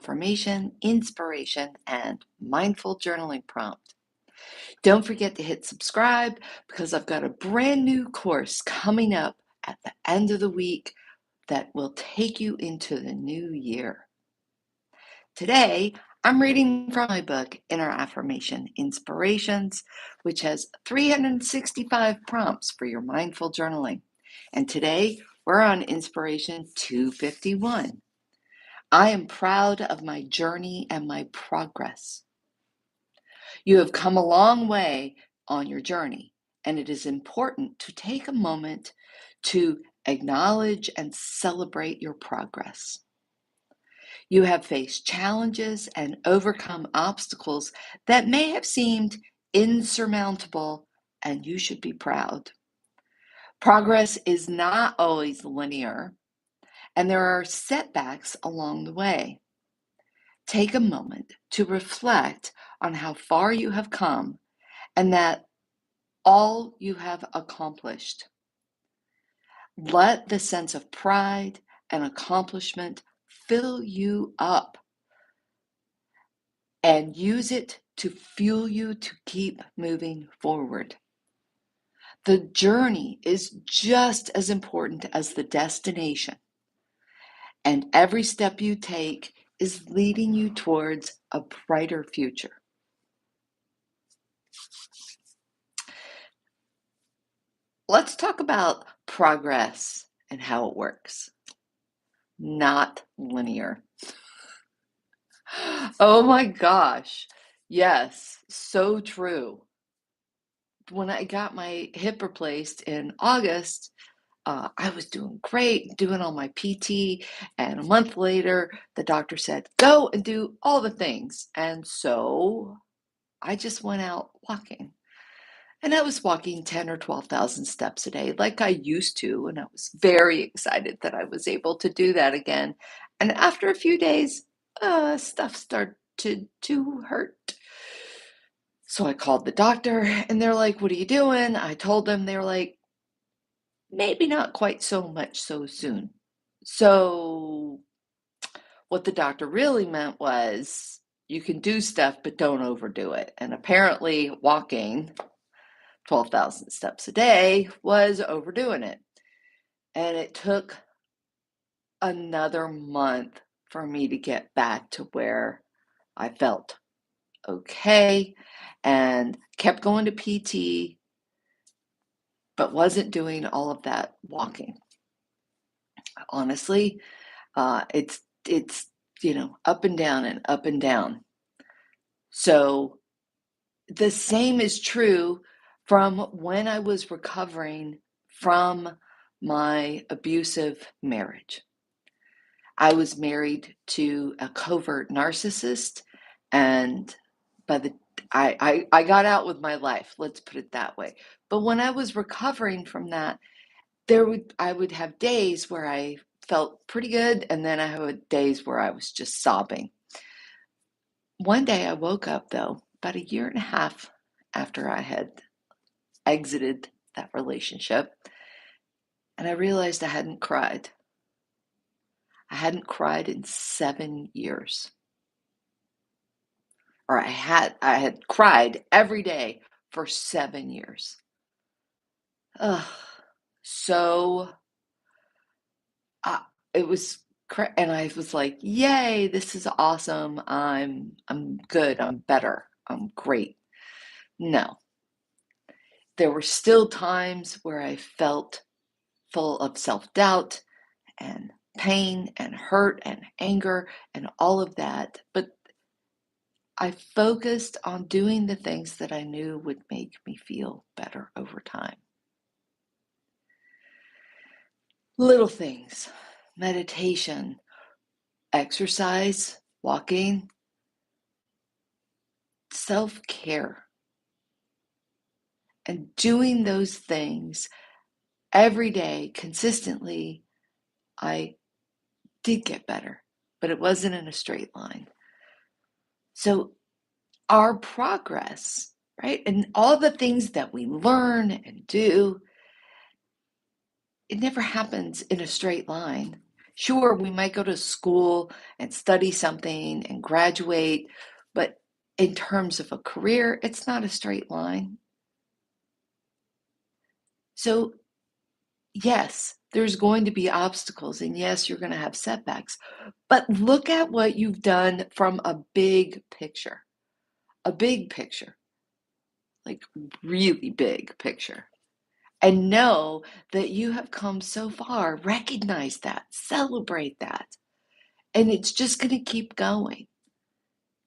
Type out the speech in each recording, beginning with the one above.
affirmation, inspiration, and mindful journaling prompt. Don't forget to hit subscribe because I've got a brand new course coming up at the end of the week that will take you into the new year. Today, I'm reading from my book, Inner Affirmation Inspirations, which has 365 prompts for your mindful journaling. And today, we're on Inspiration 251. I am proud of my journey and my progress. You have come a long way on your journey, and it is important to take a moment to acknowledge and celebrate your progress. You have faced challenges and overcome obstacles that may have seemed insurmountable, and you should be proud. Progress is not always linear, and there are setbacks along the way. Take a moment to reflect on how far you have come and that all you have accomplished. Let the sense of pride and accomplishment fill you up and use it to fuel you to keep moving forward. The journey is just as important as the destination, and every step you take is leading you towards a brighter future. Let's talk about progress and how it works. Not linear. Oh my gosh. Yes, so true. When I got my hip replaced in August, I was doing great, doing all my PT, and a month later, the doctor said, go and do all the things. And so I just went out walking. And I was walking 10 or 12,000 steps a day like I used to, and I was very excited that I was able to do that again. And after a few days, stuff started to hurt. So I called the doctor, and they're like, what are you doing? I told them, they were like, maybe not quite so much so soon. So what the doctor really meant was, you can do stuff, but don't overdo it. And apparently walking 12,000 steps a day was overdoing it. And it took another month for me to get back to where I felt okay and kept going to PT, but wasn't doing all of that walking. Honestly, it's up and down and up and down. So the same is true from when I was recovering from my abusive marriage. I was married to a covert narcissist, and I got out with my life, let's put it that way. But when I was recovering from that, I would have days where I felt pretty good, and then I had days where I was just sobbing. One day I woke up, though, about a year and a half after I had exited that relationship, and I realized I hadn't cried. I hadn't cried in 7 years. Or I had cried every day for 7 years. Ugh. So it was, and I was like, yay, this is awesome. I'm good. I'm better. I'm great. No. There were still times where I felt full of self-doubt and pain and hurt and anger and all of that. But I focused on doing the things that I knew would make me feel better over time. Little things, meditation, exercise, walking, self-care. And doing those things every day consistently, I did get better, but it wasn't in a straight line. So our progress, right, and all the things that we learn and do, it never happens in a straight line. Sure, we might go to school and study something and graduate, but in terms of a career, it's not a straight line. So, yes, there's going to be obstacles, and yes, you're going to have setbacks, but look at what you've done from a big picture, like really big picture. And know that you have come so far. Recognize that, celebrate that, and it's just going to keep going.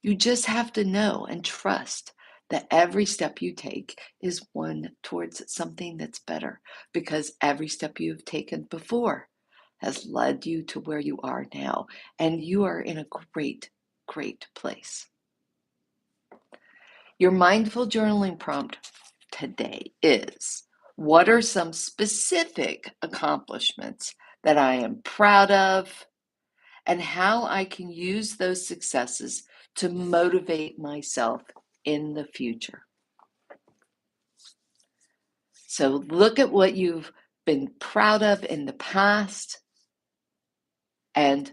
You just have to know and trust that every step you take is one towards something that's better because every step you've taken before has led you to where you are now, and you are in a great, great place. Your mindful journaling prompt today is: what are some specific accomplishments that I am proud of, and how I can use those successes to motivate myself in the future? So look at what you've been proud of in the past and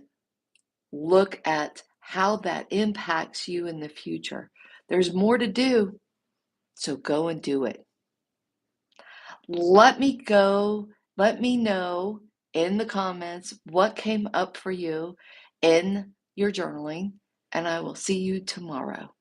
look at how that impacts you in the future. There's more to do, so go and do it. Let me know in the comments what came up for you in your journaling, and I will see you tomorrow.